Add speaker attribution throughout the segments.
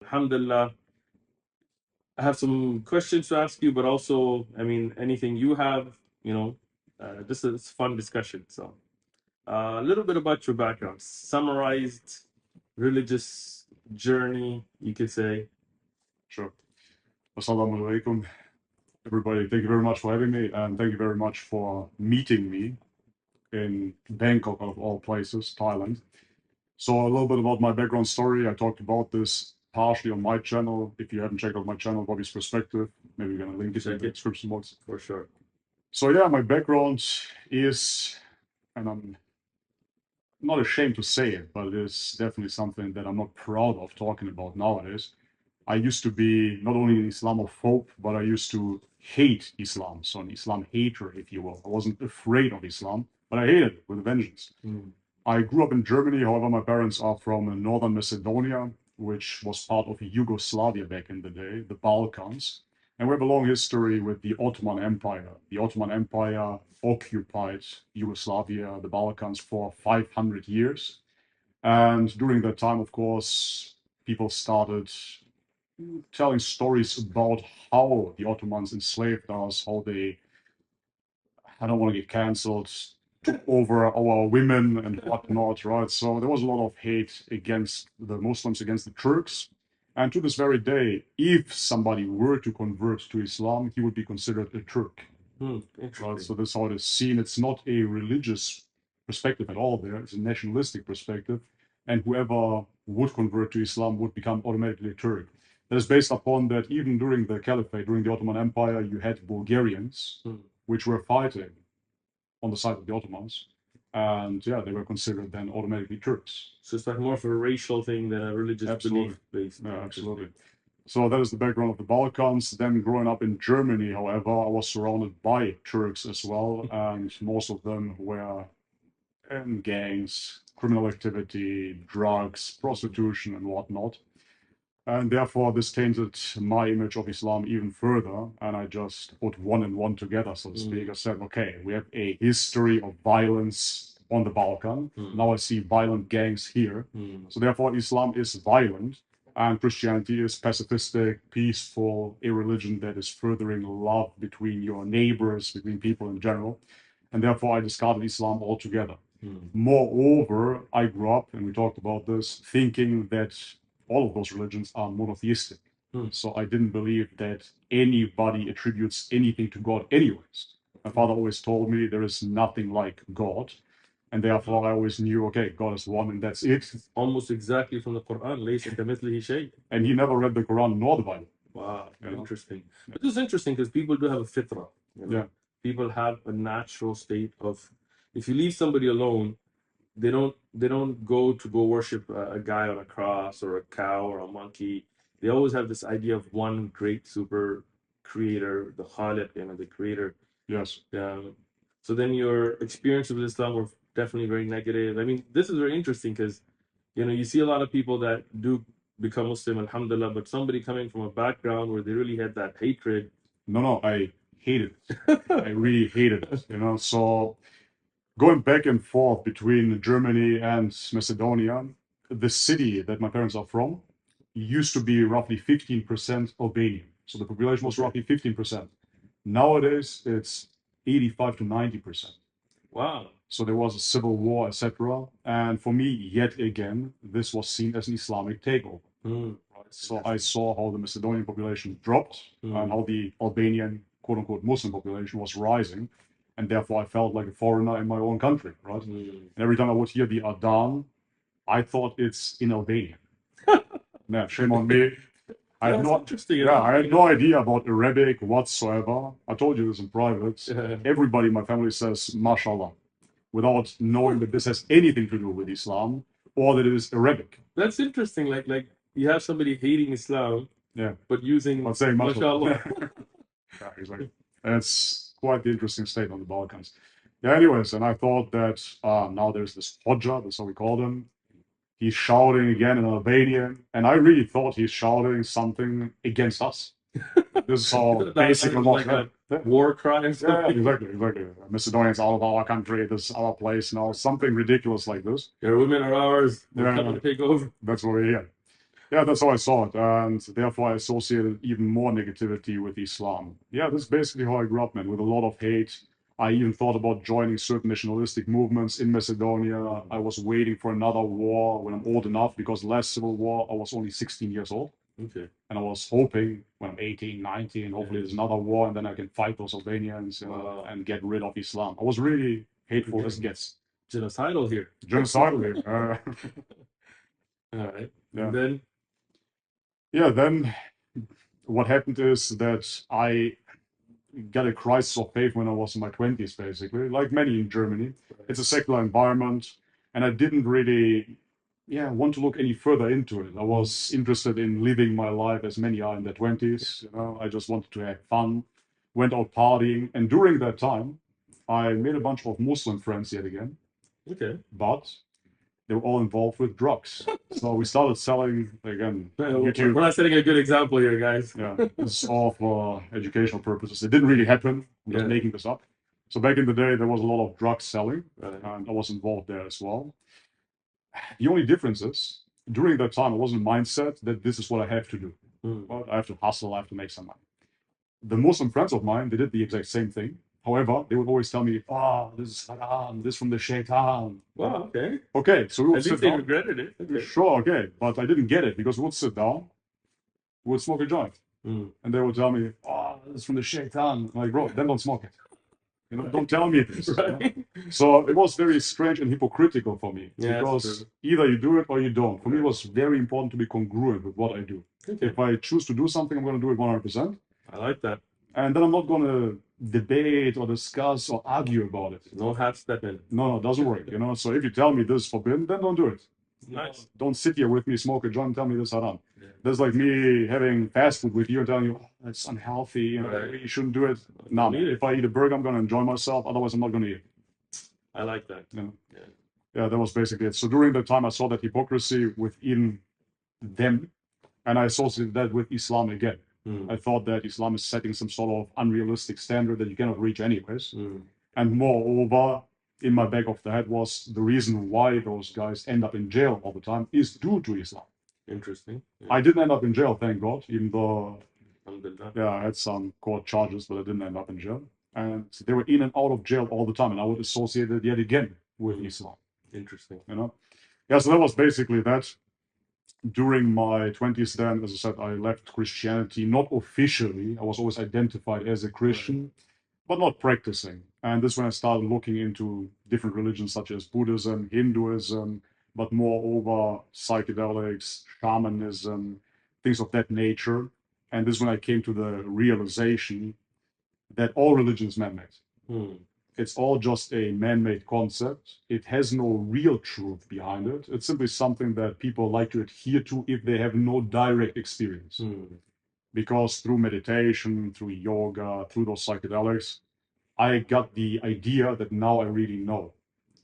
Speaker 1: Alhamdulillah, I have some questions to ask you, but also, anything you have, this is fun discussion. So, a little bit about your background, summarized religious journey, you could say.
Speaker 2: Sure. Assalamu alaikum, everybody. Thank you very much for having me, and thank you very much for meeting me in Bangkok, of all places, Thailand. So, a little bit about my background story. I talked about this partially on my channel. If you haven't checked out my channel, Bobby's Perspective, maybe we're going to link it in the description box.
Speaker 1: For sure.
Speaker 2: So, yeah, my background is, and I'm not ashamed to say it, but it is definitely something that I'm not proud of talking about nowadays. I used to be not only an Islamophobe, but I used to hate Islam. So an Islam hater, if you will. I wasn't afraid of Islam, but I hated it with a vengeance. I grew up in Germany. However, my parents are from northern Macedonia, which was part of Yugoslavia back in the day, the Balkans. And we have a long history with the Ottoman Empire. The Ottoman Empire occupied Yugoslavia, the Balkans, for 500 years. And during that time, of course, people started telling stories about how the Ottomans enslaved us, how they, I don't want to get cancelled, took over our women and whatnot, right? So there was a lot of hate against the Muslims, against the Turks. And to this very day, if somebody were to convert to Islam, he would be considered a Turk. Right? So that's how it is seen. It's not a religious perspective at all there, it's a nationalistic perspective. And whoever would convert to Islam would become automatically a Turk. That is based upon that even during the Caliphate, during the Ottoman Empire, you had Bulgarians, which were fighting on the side of the Ottomans. And yeah, they were considered then automatically Turks.
Speaker 1: So it's like more of a racial thing than a religious belief based.
Speaker 2: Yeah, absolutely. So that is the background of the Balkans. Then growing up in Germany, however, I was surrounded by Turks as well, and most of them were in gangs, criminal activity, drugs, prostitution, and whatnot. And therefore, this tainted my image of Islam even further. And I just put one and one together, so to speak. I said, okay, we have a history of violence on the Balkan. Now I see violent gangs here. So therefore, Islam is violent and Christianity is pacifistic, peaceful, a religion that is furthering love between your neighbors, between people in general. And therefore, I discarded Islam altogether. Moreover, I grew up, and we talked about this, thinking that all of those religions are monotheistic. So I didn't believe that anybody attributes anything to God anyways. My father always told me there is nothing like God. And therefore I always knew, okay, God is one and that's it.
Speaker 1: Almost exactly from the Quran, لَيْسَ كَمِثْلِهِ شَيْءٌ.
Speaker 2: And he never read the Quran nor the Bible.
Speaker 1: Wow, interesting. But this is interesting because people do have a fitra. Yeah. People have a natural state of, if you leave somebody alone, they don't go worship a guy on a cross or a cow or a monkey. They always have this idea of one great super creator, the Khaliq, the creator.
Speaker 2: Yes.
Speaker 1: So then your experience with Islam were definitely very negative. I mean, this is very interesting because you see a lot of people that do become Muslim, alhamdulillah, but somebody coming from a background where they really had that hatred.
Speaker 2: No, I hated it. I really hated it, So going back and forth between Germany and Macedonia, the city that my parents are from used to be roughly 15% Albanian. So the population was roughly 15%. Nowadays, it's 85 to 90%.
Speaker 1: Wow.
Speaker 2: So there was a civil war, etc. And for me, yet again, this was seen as an Islamic takeover. So I saw how the Macedonian population dropped and how the Albanian, quote-unquote, Muslim population was rising. And therefore, I felt like a foreigner in my own country, right? And every time I would hear the Adhan, I thought it's in Albania. Nah, shame on me. I had no idea about Arabic whatsoever. I told you this in private. Everybody in my family says, mashallah, without knowing that this has anything to do with Islam or that it is Arabic.
Speaker 1: That's interesting. Like you have somebody hating Islam, but saying mashallah.
Speaker 2: Yeah, exactly. That's quite the interesting state on the Balkans. Yeah, anyways, and I thought that now there's this Hodja, that's how we call him. He's shouting again in Albanian, and I really thought he's shouting something against us. This is how basically
Speaker 1: like war crimes.
Speaker 2: Yeah, exactly. Macedonians out of our country, this is our place now, something ridiculous like this.
Speaker 1: Your women are ours. We're coming to take over.
Speaker 2: That's what we hear. Yeah, that's how I saw it, and therefore I associated even more negativity with Islam. Yeah, that's basically how I grew up, man, with a lot of hate. I even thought about joining certain nationalistic movements in Macedonia. I was waiting for another war when I'm old enough, because last civil war, I was only 16 years old.
Speaker 1: Okay.
Speaker 2: And I was hoping when I'm 18, 19, hopefully there's another war, and then I can fight those Albanians and get rid of Islam. I was really hateful as it gets.
Speaker 1: Genocidal here.
Speaker 2: Genocidal here.
Speaker 1: All right.
Speaker 2: Yeah.
Speaker 1: And then,
Speaker 2: Yeah, then what happened is that I got a crisis of faith when I was in my 20s, basically, like many in Germany. It's a secular environment, and I didn't really want to look any further into it. I was interested in living my life as many are in their 20s. I just wanted to have fun, went out partying, and during that time, I made a bunch of Muslim friends yet again.
Speaker 1: okay.
Speaker 2: But they were all involved with drugs. So we started selling, again, YouTube.
Speaker 1: We're not setting a good example here, guys.
Speaker 2: Yeah, it's all for educational purposes. It didn't really happen. I'm just making this up. So back in the day, there was a lot of drug selling, and I was involved there as well. The only difference is, during that time, I was in the mindset that this is what I have to do. Well, I have to hustle, I have to make some money. The Muslim friends of mine, they did the exact same thing. However, they would always tell me, "Oh, this is haram, this is from the shaitan."
Speaker 1: Wow, okay.
Speaker 2: Okay, so we would
Speaker 1: At
Speaker 2: sit
Speaker 1: least they
Speaker 2: down.
Speaker 1: regretted it. Okay.
Speaker 2: Sure, okay, but I didn't get it, because we would sit down, we would smoke a joint, and they would tell me, "Oh, this is from the shaitan." I'm like, bro, then don't smoke it. Don't tell me this.
Speaker 1: Right.
Speaker 2: So it was very strange and hypocritical for me,
Speaker 1: Yeah, that's
Speaker 2: because
Speaker 1: true.
Speaker 2: either you do it or you don't. For me, it was very important to be congruent with what I do.
Speaker 1: Okay.
Speaker 2: If I choose to do something, I'm going to do it 100%.
Speaker 1: I like that.
Speaker 2: And then I'm not going to debate or discuss or argue about it.
Speaker 1: No half stepping.
Speaker 2: No, it doesn't work. So if you tell me this is forbidden, then don't do it.
Speaker 1: Nice.
Speaker 2: Don't sit here with me, smoke a joint, and tell me this is haram. That's like me having fast food with you and telling you, oh, that's unhealthy, you shouldn't do it. No, if I eat a burger, I'm going to enjoy myself. Otherwise, I'm not going to eat.
Speaker 1: I like that.
Speaker 2: Yeah, that was basically it. So during that time, I saw that hypocrisy within them, and I associated that with Islam again. I thought that Islam is setting some sort of unrealistic standard that you cannot reach anyways. And moreover, in my back of the head was the reason why those guys end up in jail all the time is due to Islam.
Speaker 1: Interesting.
Speaker 2: I didn't end up in jail, thank God, even though
Speaker 1: Alhamdulillah.
Speaker 2: I had some court charges, but I didn't end up in jail. And they were in and out of jail all the time, and I would associate it yet again with Islam.
Speaker 1: Interesting.
Speaker 2: Yeah, so that was basically that. During my 20s then, as I said, I left Christianity, not officially. I was always identified as a Christian, but not practicing. And this is when I started looking into different religions such as Buddhism, Hinduism, but moreover, psychedelics, shamanism, things of that nature. And this is when I came to the realization that all religions man-made. It's all just a man-made concept. It has no real truth behind it. It's simply something that people like to adhere to if they have no direct experience. Because through meditation, through yoga, through those psychedelics, I got the idea that now I really know.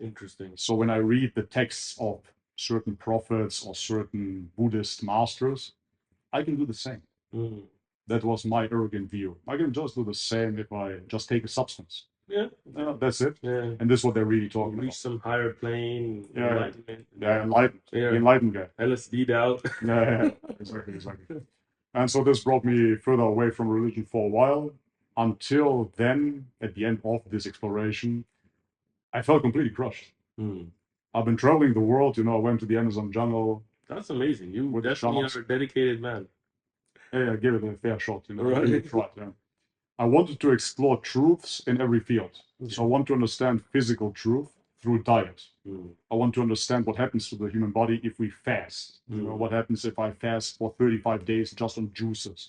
Speaker 1: Interesting.
Speaker 2: So when I read the texts of certain prophets or certain Buddhist masters, I can do the same. That was my arrogant view. I can just do the same if I just take a substance.
Speaker 1: Yeah.
Speaker 2: That's it.
Speaker 1: Yeah.
Speaker 2: And this is what they're really talking about.
Speaker 1: Reach some higher plane. Enlightenment.
Speaker 2: Yeah, enlightened. The enlightened guy.
Speaker 1: LSD'd out.
Speaker 2: Yeah, exactly. And so this brought me further away from religion for a while, until then, at the end of this exploration, I felt completely crushed. I've been traveling the world, I went to the Amazon jungle.
Speaker 1: That's amazing. You definitely are a dedicated man.
Speaker 2: Yeah, I gave it a fair shot,
Speaker 1: Right.
Speaker 2: I wanted to explore truths in every field. So I want to understand physical truth through diet. I want to understand what happens to the human body if we fast. What happens if I fast for 35 days just on juices?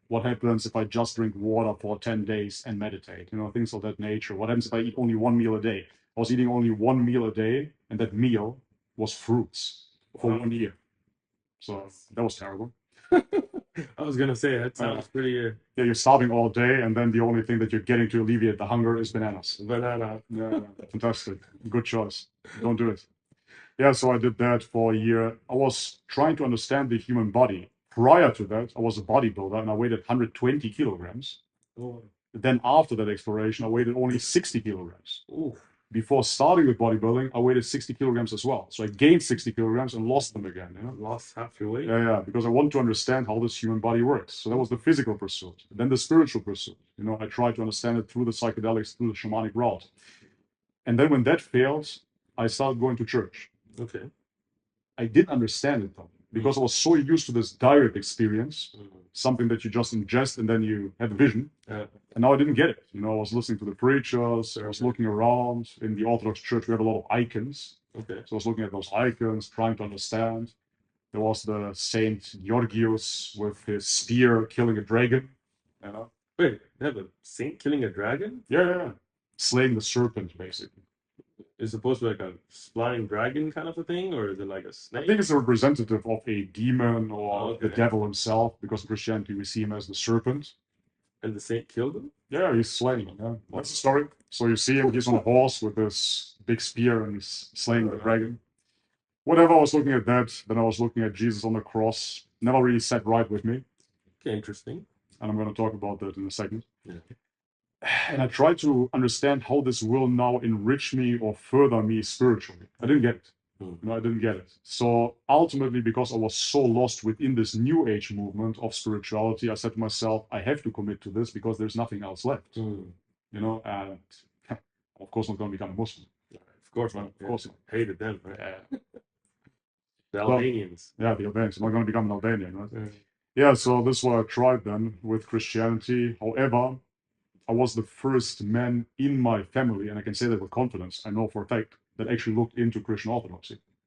Speaker 2: What happens if I just drink water for 10 days and meditate? Things of that nature. What happens if I eat only one meal a day? I was eating only one meal a day, and that meal was fruits for 1 year. So that was terrible.
Speaker 1: I was gonna say that sounds pretty.
Speaker 2: Yeah, you're starving all day, and then the only thing that you're getting to alleviate the hunger is bananas.
Speaker 1: Banana.
Speaker 2: Yeah, fantastic. Good choice. Don't do it. Yeah, so I did that for a year. I was trying to understand the human body. Prior to that, I was a bodybuilder, and I weighed 120 kilograms. Then after that exploration, I weighed only 60 kilograms. before starting with bodybuilding, I weighed 60 kilograms as well. So I gained 60 kilograms and lost them again. You know?
Speaker 1: Lost half your weight.
Speaker 2: Yeah, because I want to understand how this human body works. So that was the physical pursuit. Then the spiritual pursuit. You know, I tried to understand it through the psychedelics, through the shamanic route. And then when that failed, I started going to church.
Speaker 1: Okay.
Speaker 2: I didn't understand it though, because I was so used to this direct experience, something that you just ingest and then you have a vision. And now I didn't get it. You know, I was listening to the preachers, I was looking around. In the Orthodox Church, we have a lot of icons.
Speaker 1: Okay.
Speaker 2: So I was looking at those icons, trying to understand. There was the Saint Georgios with his spear killing a dragon. You know?
Speaker 1: Wait, they have a saint killing a dragon?
Speaker 2: Yeah. Slaying the serpent, basically.
Speaker 1: Is it supposed to be like a flying dragon kind of a thing, or is it like a snake?
Speaker 2: I think it's a representative of a demon or the devil himself, because in Christianity we see him as the serpent.
Speaker 1: And the saint killed him?
Speaker 2: Yeah, he's slaying him. Yeah. That's the story. So you see him, he's on a horse with this big spear and he's slaying the dragon. Whenever I was looking at that, then I was looking at Jesus on the cross. Never really sat right with me.
Speaker 1: Okay, interesting.
Speaker 2: And I'm going to talk about that in a second.
Speaker 1: Yeah.
Speaker 2: And I tried to understand how this will now enrich me or further me spiritually. I didn't get it. No, I didn't get it. So ultimately, because I was so lost within this new age movement of spirituality, I said to myself, I have to commit to this because there's nothing else left. You know, and of course not going to become a Muslim.
Speaker 1: Of course not.
Speaker 2: Of course not.
Speaker 1: Hated them, right? The Albanians.
Speaker 2: Yeah, the Albanians. I'm not going to become an Albanian, right? Yeah, so this is what I tried then with Christianity. However, I was the first man in my family, and I can say that with confidence, I know for a fact, that actually looked into Christian Orthodoxy.